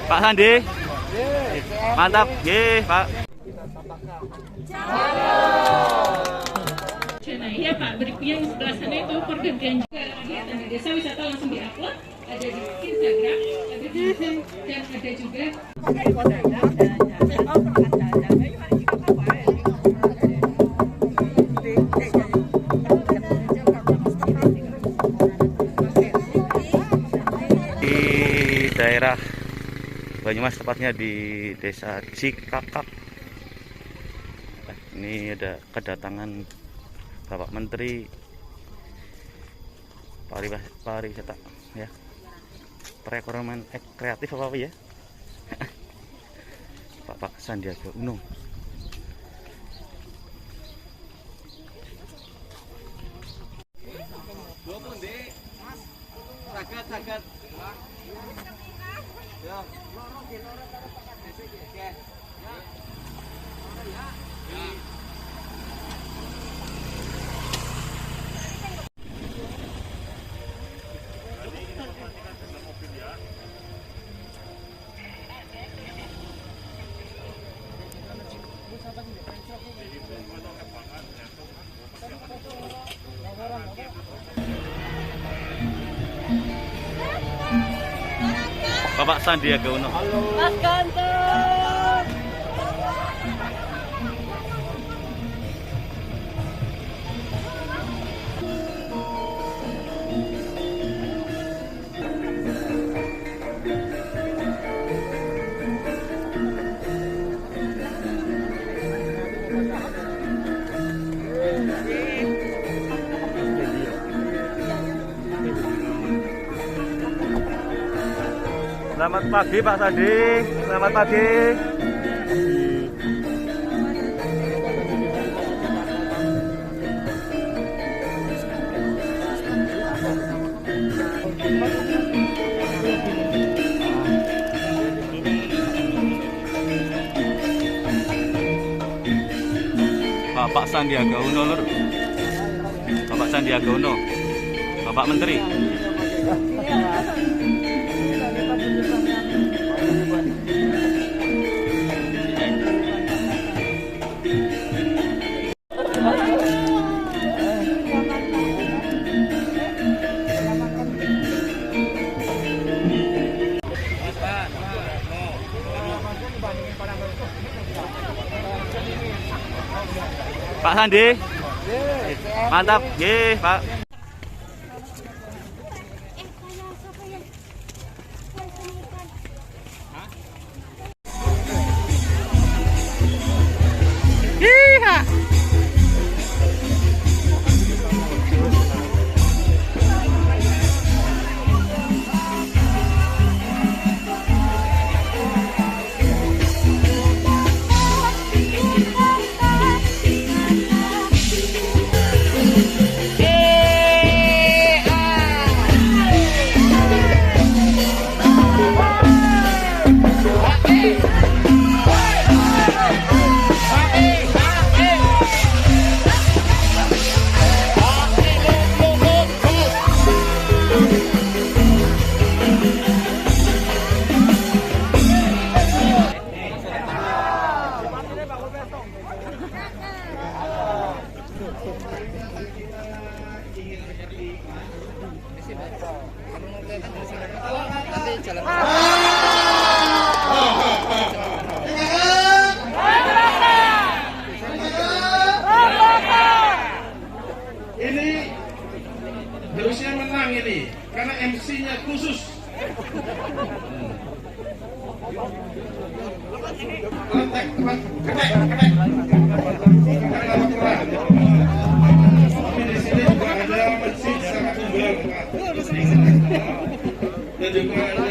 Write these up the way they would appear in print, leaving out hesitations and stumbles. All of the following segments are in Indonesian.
Pak Sandi. Mantap, ye, Pak. Nah, iya Pak, berikutnya yang sebelah sana itu pergantian juga kegiatan di desa wisata langsung diupload, ada di Instagram, ada di YouTube, dan ada juga di daerah Banyumas, tepatnya di Desa Cikakak. Ini ada kedatangan Bapak Menteri Pariwisata ya, perekonomian kreatif apa ya, Bapak Sandiaga Uno. Sagat. Ya. Bapak Sandiaga Uno. Mas Ganteng. Selamat pagi Pak Sandi. Selamat pagi. Bapak Sandiaga Uno, Lur. Bapak Sandiaga Uno. Bapak Menteri. Pak Sandi. Mantap, ye, Pak. Iya. Ini harusnya menang ini karena MC-nya khusus. Letek, teman, ketek. Tapi di sini juga ada masjid sangat tunggal, dan juga ada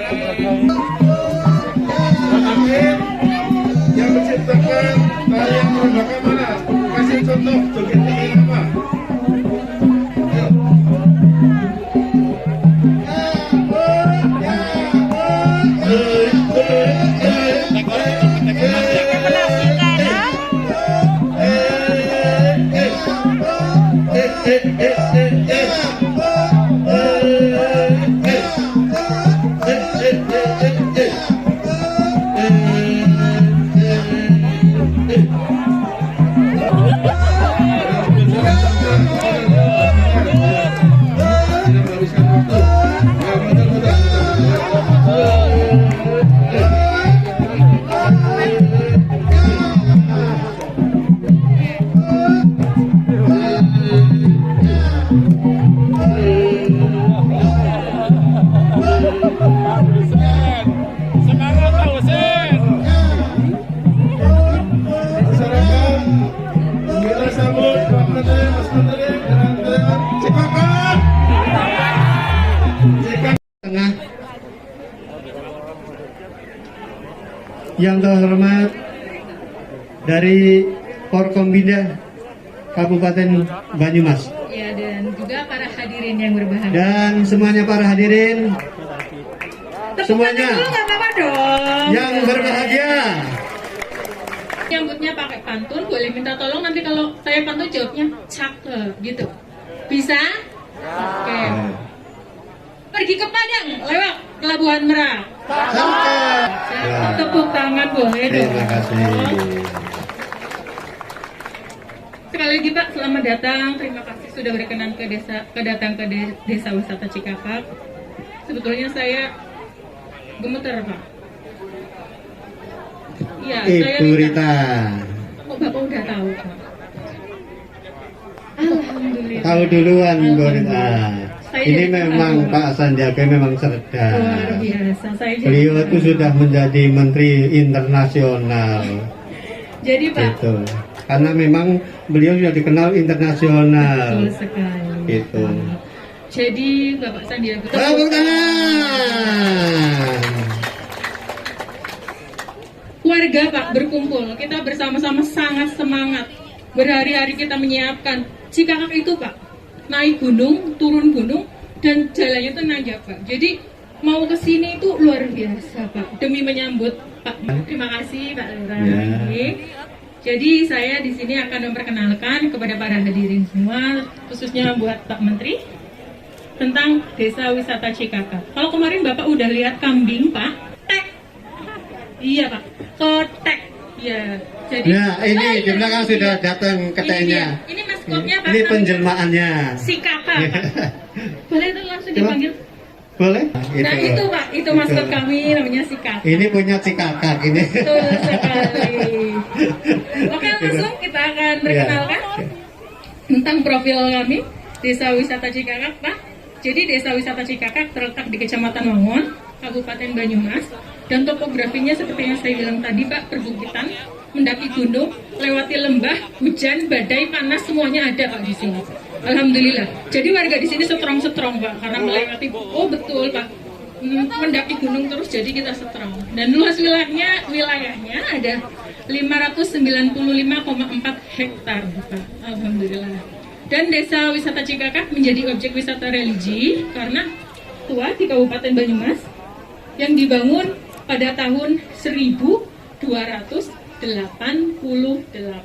yang menciptakan tarian perombakan mana? Kasih contoh joget ini apa? yang terhormat dari Forkombinda Kabupaten Banyumas. Ya, dan juga para hadirin yang berbahagia. Dan semuanya para hadirin, semuanya Tepuk tangan dulu, nggak apa-apa dong. yang berbahagia. Nyambutnya pakai pantun, boleh minta tolong nanti kalau saya pantun jawabnya cakep gitu. Bisa? Oke. Pergi ke Padang lewat Pelabuhan Merak. Cakep. Ya. Tepuk tangan boleh dong. Terima kasih. Sekali lagi Pak, selamat datang. Terima kasih sudah berkenan datang ke Desa Wisata Cikakak. Sebetulnya saya gemeter Pak. Iya, saya Ibu minta. Rita. Oh, Bapak udah tahu Pak. Alhamdulillah. Tahu duluan Bu Rita. Saya Ini jadi memang tahu. Pak Sandiaga memang Luar cerdas. biasa. Saya jadi Beliau tahu. itu sudah menjadi Menteri Internasional. Jadi Pak, Gitu. Karena memang beliau sudah dikenal internasional. betul sekali. Gitu. Jadi Bapak Sandiaga Tepuk tangan. warga Pak berkumpul, kita bersama-sama sangat semangat. Berhari-hari kita menyiapkan. Cikakak itu Pak, naik gunung, turun gunung, dan jalannya itu nanjak Pak. Jadi mau ke sini itu luar biasa Pak, demi menyambut Pak. Terima kasih Pak Lurah. Ya. Jadi saya di sini akan memperkenalkan kepada para hadirin semua, khususnya buat Pak Menteri, tentang Desa Wisata Cikakak. Kalau kemarin Bapak udah lihat kambing Pak, tek. Iya Pak, kotek. Ya, jadi. Nah, ini Oh, di belakang sudah datang Ini ketenya. dia. Ini maskotnya Pak. Ini namanya penjelmaannya. Si Kakak. Pak. Boleh tuh langsung dipanggil. Boleh? Nah itu Pak, itu maskot kami namanya si Kakak. Ini punya si kakak ini. Betul sekali. Oke, langsung kita akan berkenalkan tentang profil kami Desa Wisata Cikakak, Pak. Jadi Desa Wisata Cikakak terletak di Kecamatan Wangon, Kabupaten Banyumas, dan topografinya seperti yang saya bilang tadi, Pak, perbukitan, mendaki gunung, lewati lembah, hujan, badai, panas, semuanya ada Pak di sini. Alhamdulillah. Jadi warga di sini strong Pak, karena melewati, oh betul Pak, mendaki gunung terus, jadi kita strong. Dan luas wilayahnya ada 595,4 hektar Pak. Alhamdulillah. Dan Desa Wisata Cikakak menjadi objek wisata religi karena tua di Kabupaten Banyumas yang dibangun pada tahun 1288. Luar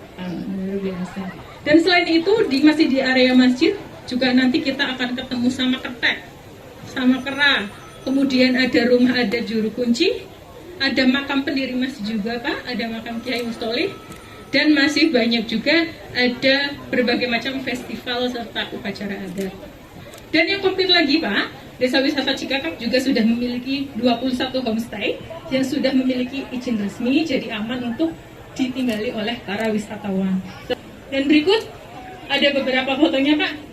biasa. Dan selain itu masih di area masjid juga nanti kita akan ketemu sama ketek, sama kera. Kemudian ada rumah adat juru kunci, ada makam pendiri masjid juga Pak, ada makam Kiai Mustolih, dan masih banyak juga ada berbagai macam festival serta upacara adat. Dan yang komplit lagi Pak, Desa Wisata Cikakak juga sudah memiliki 21 homestay yang sudah memiliki izin resmi, jadi aman untuk ditinggali oleh para wisatawan. Dan berikut ada beberapa fotonya Pak.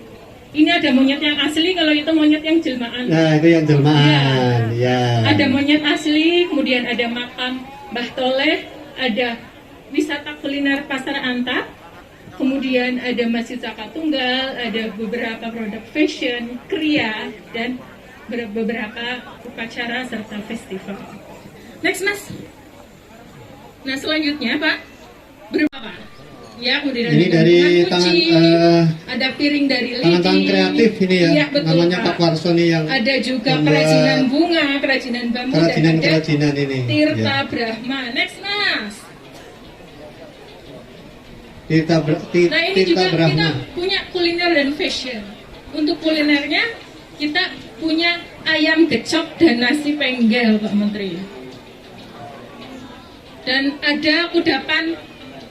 Ini ada monyet yang asli, kalau itu monyet yang jelmaan. Nah, itu yang jelmaan. Ya. Ada monyet asli, kemudian ada makam Mbah Toleh, ada wisata kuliner Pasar Antap, kemudian ada Masjid Saka Tunggal, ada beberapa produk fashion, kriya, dan beberapa upacara serta festival. Next Mas. Nah selanjutnya Pak, berapa? Ya, kemudian Ini ada dari gantungan kunci, ada piring dari lidi. tangan-tangan kreatif ini ya. Iya, betul, Namanya Pak Warso nih yang ada juga membuat kerajinan bunga, kerajinan bambu, dan ada kerajinan ini. Tirta Ya. Brahma. Next Mas. Nah ini Tirta juga Brahma. kita punya kuliner dan fashion. Untuk kulinernya kita punya ayam gecok dan nasi penggel Pak Menteri. Dan ada kudapan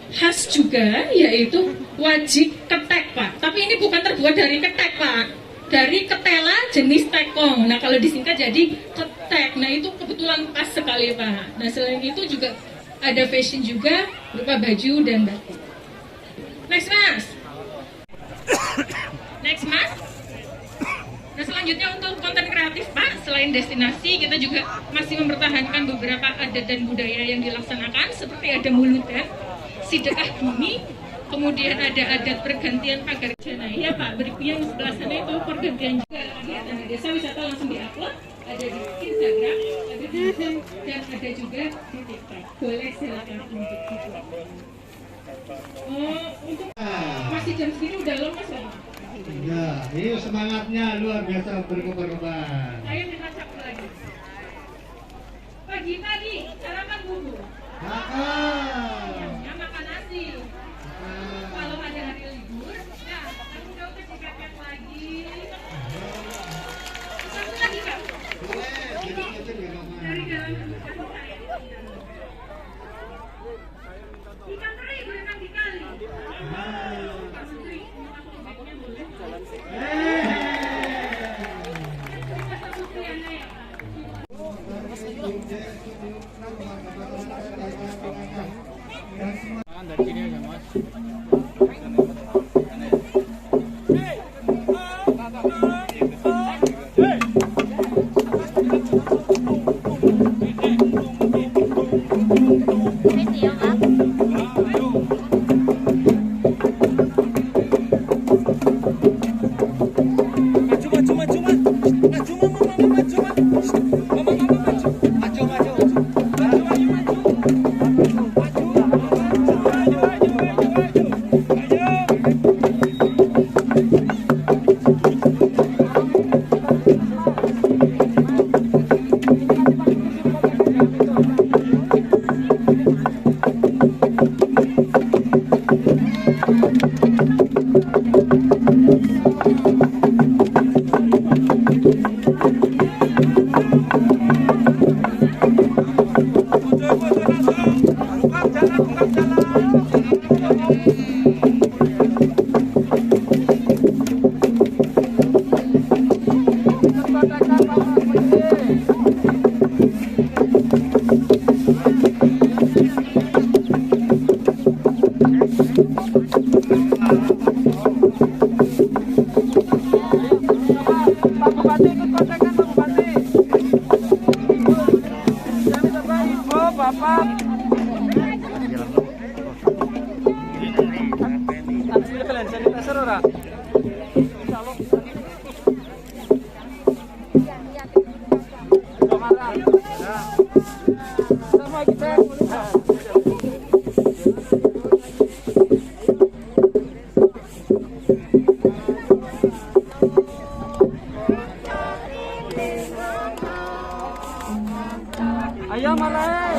khas juga, yaitu wajik ketek Pak. Tapi ini bukan terbuat dari ketek Pak, dari ketela jenis tekong. Nah kalau disingkat jadi ketek. Nah itu kebetulan pas sekali Pak. Nah selain itu juga ada fashion juga berupa baju dan batik. Next Mas. Next Mas. Nah selanjutnya untuk konten kreatif Pak, selain destinasi kita juga masih mempertahankan beberapa adat dan budaya yang dilaksanakan, seperti ada muludan, sedekah bumi, kemudian ada adat pergantian pagar jana. Ya Pak, berikutnya yang sebelah sana itu pergantian juga kegiatan Desa Wisata langsung diupload, ada di Instagram, ada dan ada juga di TikTok. Boleh silakan untuk itu. Untuk masih jam segini udah lemas ya? Ya, ini semangatnya luar biasa berkobar-kobar. Saya minta satu lagi. Pagi-pagi sarapan bubur. Siangnya makan nasi. Kalau ada hari libur, ya kamu udah dipepet lagi. Satu lagi Kak. Dari dalam ikan teri berenang di kali. Pak Sutri, feedbacknya boleh. Pak Sutri Anda ya. Dari sini aja mas. Ayo malai.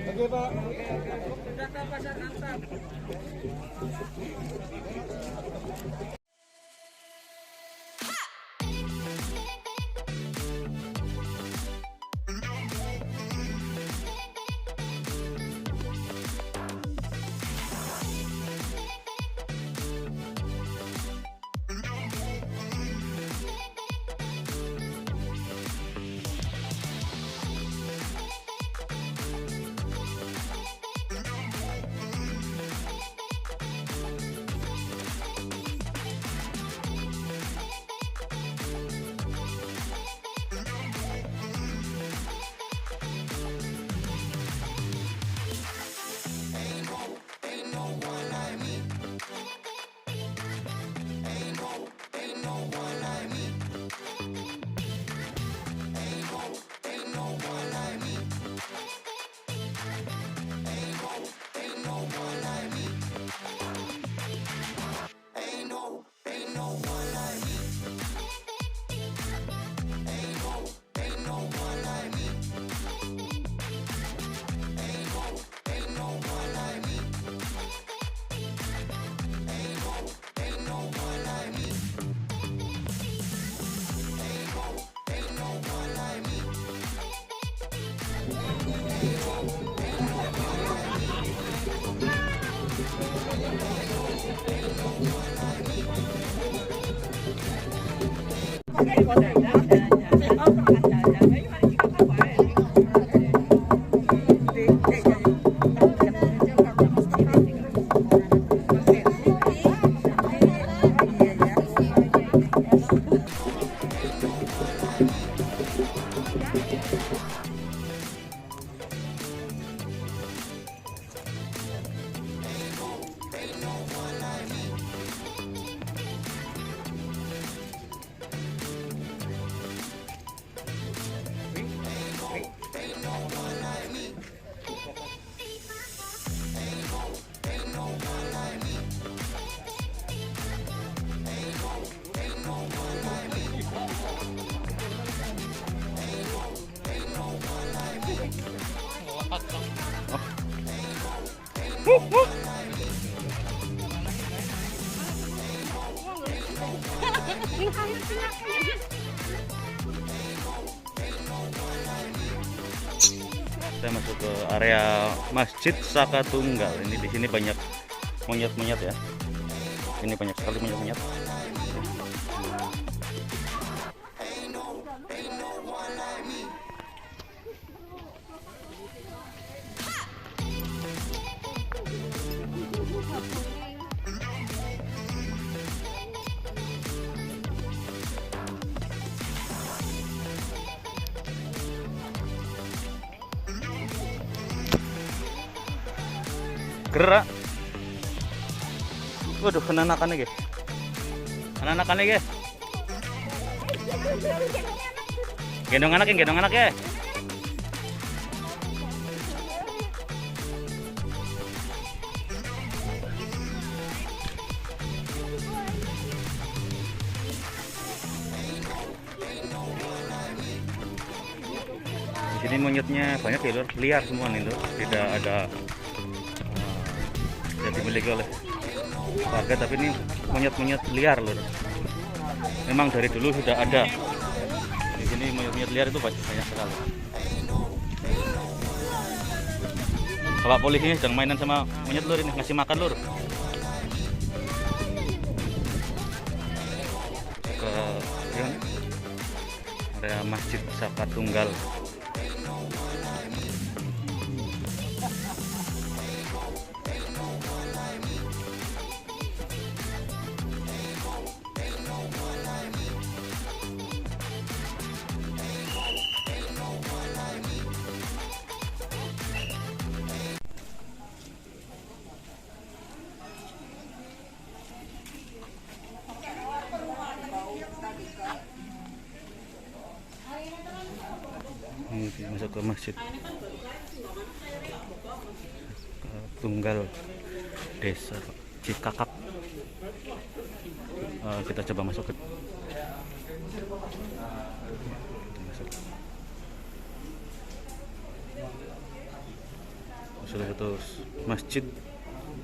Oke Pak. Data pasar Antam. Kita masuk ke area Masjid Saka Tunggal. Ini di sini banyak monyet-monyet ya. Ini banyak sekali monyet-monyet. Gerak. Waduh, anak-anakannya guys. Anak-anakannya guys. Gendong anak ya. Di sini monyetnya banyak ya lur, liar semua nih lur, tidak ada dimiliki oleh warga, tapi ini monyet-monyet liar lur. Memang dari dulu sudah ada di sini monyet-monyet liar itu banyak sekali. Bapak polisi ini sedang mainan sama monyet lur, ini ngasih makan lur. Ke area Masjid Saka Tunggal. Ini masuk ke Masjid Tunggal Desa Cikakak. Kita coba masuk ke salah satu masjid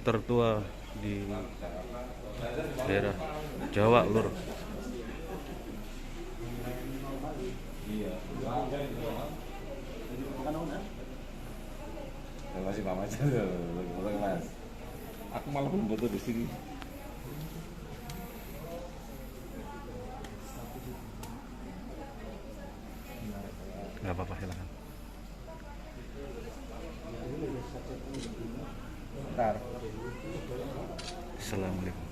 tertua di daerah Jawa lur. Masih mama aja, Mas. Aku malah belum foto di sini. Nggak apa-apa, silakan. Bentar. Assalamualaikum.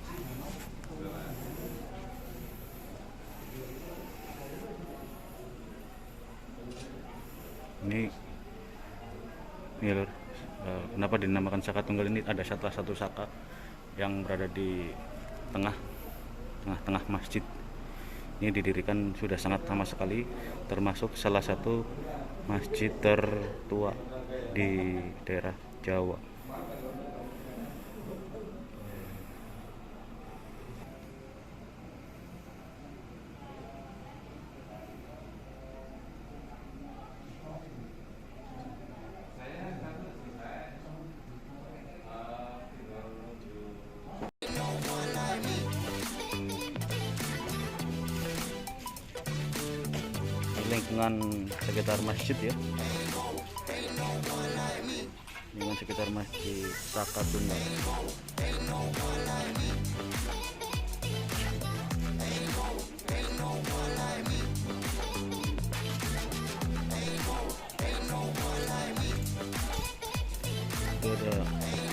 Ini lur, kenapa dinamakan Saka Tunggal ini? Ada salah satu saka yang berada di tengah-tengah masjid. Ini didirikan sudah sangat lama sekali, termasuk salah satu masjid tertua di daerah Jawa. Lingkungan sekitar masjid ya, lingkungan sekitar Masjid Saka Tunggal.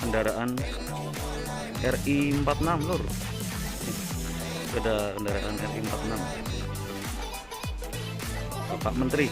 kendaraan RI 46 lur. Ada kendaraan RI 46 Bapak Menteri